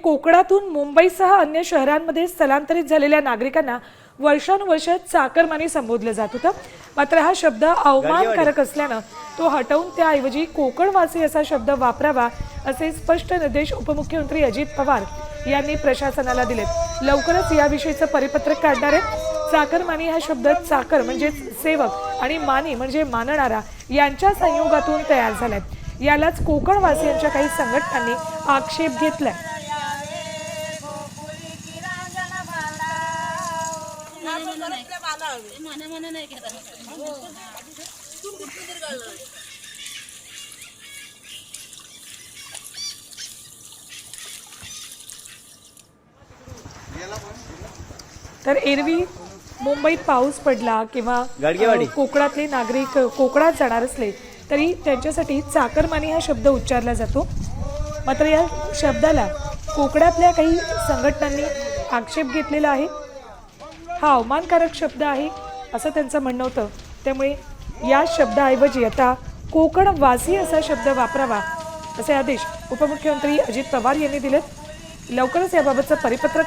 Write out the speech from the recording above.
कोकणातून मुंबईसह अन्य शहरांमध्ये स्थलांतरित झालेल्या नागरिकांना वर्षानुवर्ष चाकरमानी संबोधलं जात होतं। मात्र हा शब्द अवमानकारक असल्यानं तो हटवून त्याऐवजी कोकणवासी असा शब्द वापरावा असे स्पष्ट निर्देश उपमुख्यमंत्री अजित पवार यांनी प्रशासनाला दिलेत। लवकरच याविषयीचं परिपत्रक काढणार आहे। चाकरमानी हा शब्द चाकर म्हणजे सेवक आणि मानी म्हणजे मानणारा यांच्या संयोगातून तयार झालाय। यालाच कोकणवासियांच्या काही संघटनांनी आक्षेप घेतलाय। तर एरवी मुंबईत पाऊस पडला किंवा कोकणातले नागरिक कोकणात जाणार असले तरी त्यांच्यासाठी चाकरमानी हा शब्द उच्चारला जातो। मात्र या शब्दाला कोकणातल्या काही संघटनांनी आक्षेप घेतलेला आहे। हा अवमानकारक शब्द आहे असं त्यांचं म्हणणं होतं। त्यामुळे या शब्दाऐवजी आता कोकणवासी असा शब्द वापरावा असे आदेश उपमुख्यमंत्री अजित पवार यांनी दिलेत। लवकरच याबाबतचं परिपत्रक